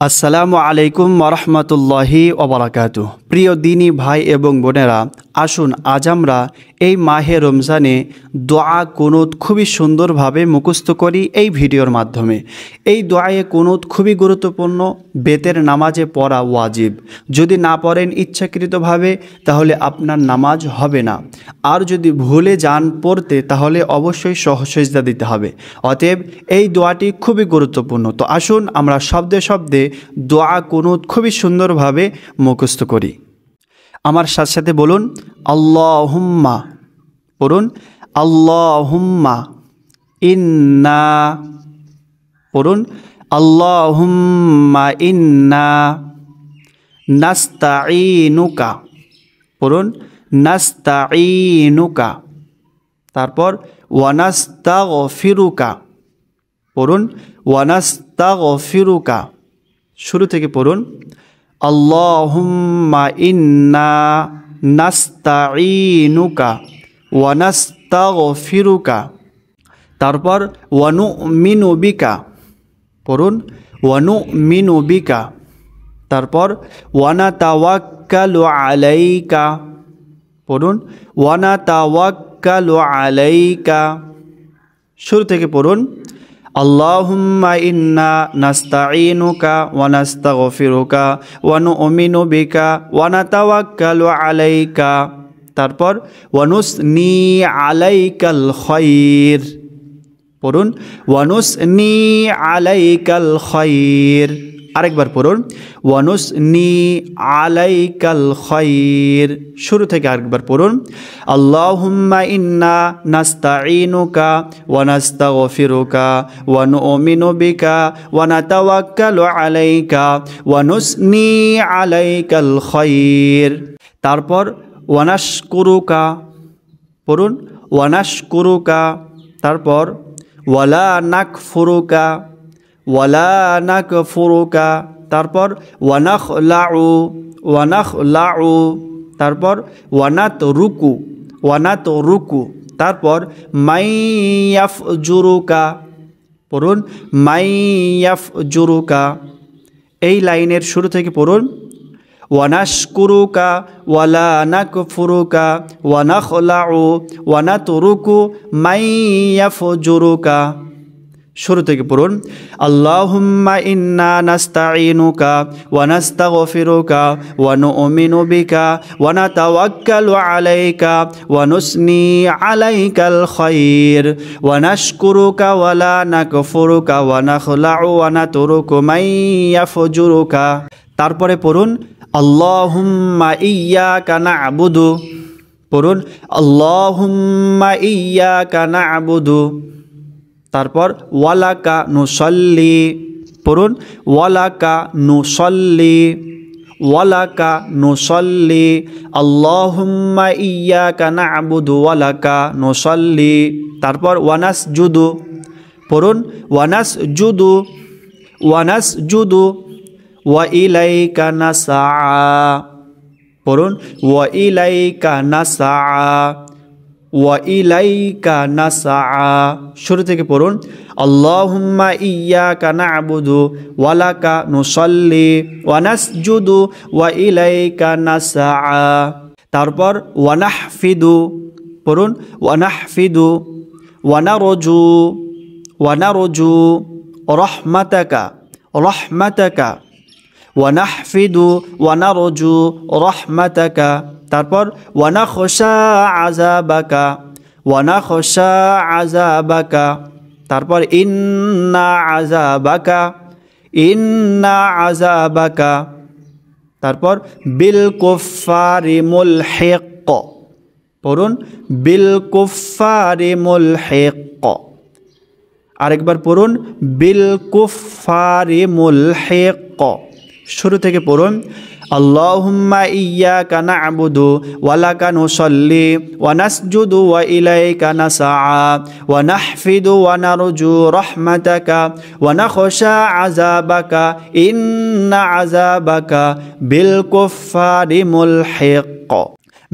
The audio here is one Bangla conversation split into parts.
আসসালামু আলাইকুম ওরহমতুল্লাহি ওবারাকাতুহ। প্রিয় দিনী ভাই এবং বোনেরা, আসুন আজ আমরা এই মাহে রমজানে দোয়া কুনুত খুবই সুন্দরভাবে মুখস্থ করি এই ভিডিওর মাধ্যমে। এই দোয়ায়ে কুনুত খুবই গুরুত্বপূর্ণ, বেতের নামাজে পড়া ওয়াজিব। যদি না পড়েন ইচ্ছাকৃতভাবে তাহলে আপনার নামাজ হবে না, আর যদি ভুলে যান পড়তে তাহলে অবশ্যই সহসিজদা দিতে হবে। অতএব এই দোয়াটি খুবই গুরুত্বপূর্ণ। তো আসুন আমরা শব্দে শব্দে দোয়া কুনুত খুবই সুন্দরভাবে মুখস্থ করি। আমার সাথে সাথে বলুন আল্লাহুম্মা, পড়ুন আল্লাহুম্মা ইন্না, পড়ুন আল্লাহুম্মা ইন্না নাস্তাঈনুকা, পড়ুন নাস্তাঈনুকা। তারপর ওয়ানাস্তাগফিরুকা, পড়ুন ওয়ানাস্তাগফিরুকা। শুরু থেকে পড়ুন আল্লাহুম্মা ইন্না নাস্তাঈনুকা ওয়ানাস্তাগফিরুকা। তারপর ওয়ানুমিনু বিকা, পড়ুন ওয়ানুমিনু বিকা। তারপর ওয়ানাতাওয়াক্কালু আলাইকা, পড়ুন ওয়ানাতাওয়াক্কালু আলাইকা। শুরু থেকে পড়ুন আল্লাহুম্মা ইন্না নাস্তাঈনুকা ওয়া নাস্তাগফিরুকা ওয়া নু'মিনু বিকা ওয়া নাতাওয়াক্কালু আলাইকা। তারপর ওয়া নুসনি আলাইকাল খায়র, পড়ুন ওয়া নুসনি আলাইকাল খায়র। আরেকবার পড়ুন ওয়া নুসনি আলাইকাল খায়র। শুরু থেকে আরেকবার পড়ুন আল্লাহুম্মা ইন্না নাস্তাঈনুকা ওয়া নাস্তাগফিরুকা ওয়া নু'মিনু বিকা ওয়া নাতাওয়াক্কালু আলাইকা ওয়া নুসনি আলাইকাল খায়র। তারপর ওয়া নাশকুরুকা, পড়ুন ওয়া নাশকুরুকা। তারপর ওয়ালা নাকফুরুকা, ওয়ালা নাকফুরুকা। তারপর ওয়ানাখলাউ, ওয়ানাখলাউ। তারপর ওয়ানাতরুকু, ওয়ানাতরুকু। তারপর মাইয়াফজুরুকা, পড়ুন মাইয়াফজুরুকা। এই লাইনের শুরু থেকে পড়ুন ওয়ানাশকুরুকা ওয়ালা নাকফুরুকা ওয়ানাখলাউ ওয়ানাতরুকু মাইয়াফজুরুকা। শুরু থেকে পড়ুন আল্লাহুম্মা ইন্না নাস্তাঈনুকা ওয়া নাস্তাগফিরুকা ওয়া নু'মিনু বিকা ওয়া নাতাওয়াক্কালু আলাইকা ওয়া নুসনি আলাইকাল খায়র ওয়া নাশকুরুকা ওয়া লা নাকফুরুকা ওয়া নাখলাউ ওয়া নাতরুকু মাইয়াফজুরুকা। তারপরে পড়ুন আল্লাহুম্মা ইয়্যাকা না'বুদু, পড়ুন আল্লাহুম্মা ইয়্যাকা না'বুদু। তারপর ওয়ালাকা নুসল্লি, পড়ুন ওয়ালাকা নুসল্লি, ওয়ালাকা নুসল্লি। আল্লাহুম্মা ইয়্যাকা না'বুদু ওয়ালাকা নুসল্লি। তারপর ওয়ানাসজুদু, পড়ুন ওয়ানাসজুদু, ওয়ানাসজুদু। ওয়া ইলাইকা নাসআ, পড়ুন ওয়া ইলাইকা নাসআ, ওয়া ইলাইকা নাসআ। শুরু থেকে পড়ুন আল্লাহুম্মা ইয়্যাকা না'বুদু ওয়ালাকা নুসল্লি ওয়া নাসজুদু ওয়া ইলাইকা নাসআ। তারপর ওয়ানাহফিদু, পড়ুন ওয়ানাহফিদু। ওয়ানারজু, ওয়ানারজু রাহমাতাকা, রাহমাতাকা। ওয়ানাহফিদু ওয়ানারজু রাহমাতাকা। তারপর ওয়ানাখশা আযাবাকা, ওয়ানাখশা আযাবাকা। তারপর ইন্না আযাবাকা, ইন্না আযাবাকা। তারপর বিল কুফফারি মুলহিক, পড়ুন বিল কুফফারি মুলহিক। আরেকবার পড়ুন বিল কুফফারি মুলহিক। শুরু থেকে পড়ুন আল্লাহুম্মা ইয়্যাকা না'বুদু ওয়ালাকা নুসল্লি ওয়া নাসজুদু ওয়া ইলাইকা নাসআ ওয়া নাহফিদু ওয়া নারজু রাহমাতাকা ওয়া নাখশা আযাবাকা ইন্না আযাবাকা বিল কুফফারি মুলহিক।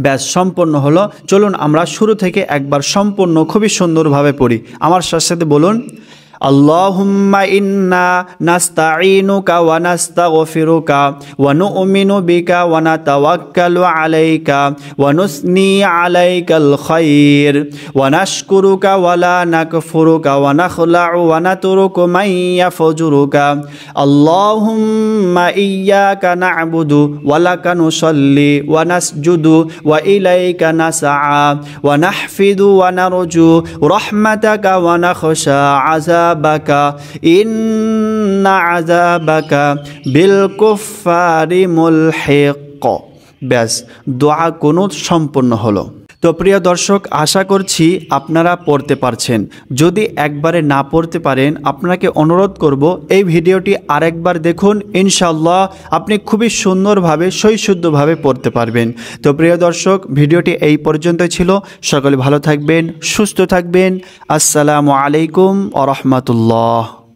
ব্যাস সম্পন্ন হলো। চলুন আমরা শুরু থেকে একবার সম্পূর্ণ খুবই সুন্দরভাবে পড়ি। আমার সাথে সাথে বলুন আল্লাহুম্মা ইন্না নাস্তাঈনুকা ওয়া নাস্তাগফিরুকা ওয়া নু'মিনু বিকা ওয়া নাতাওয়াক্কালু আলাইকা ওয়া নুসনি আলাইকাল খায়র ওয়া নাশকুরুকা ওয়া লা নাকফুরুকা ওয়া নাখলাউ ওয়া নাতরুকু মান ইয়াফজুরুকা আল্লাহুম্মা ইয়্যাকা না'বুদু ওয়া লাকা নুসাল্লি ওয়া নাসজুদু ওয়া ইলাইকা নাসআ ওয়া নাহফিদু ওয়া নারজু রাহমাতাকা ওয়া নাখশা আযাবাকা ইন্না আযাবাকা বিল কুফফারি মুলহিক। ব্যাস, দোয়া কুনুত সম্পূর্ণ হলো। তো প্রিয় দর্শক, আশা করছি আপনারা পড়তে পারছেন। যদি একবারে না পড়তে পারেন, আপনাকে অনুরোধ করব এই ভিডিওটি আরেকবার দেখুন, ইনশাআল্লাহ আপনি খুবই সুন্দরভাবে সহিশুদ্ধভাবে পড়তে পারবেন। তো প্রিয় দর্শক, ভিডিওটি এই পর্যন্তই ছিল। সকলে ভালো থাকবেন, সুস্থ থাকবেন। আসসালামু আলাইকুম ওয়া রাহমাতুল্লাহ।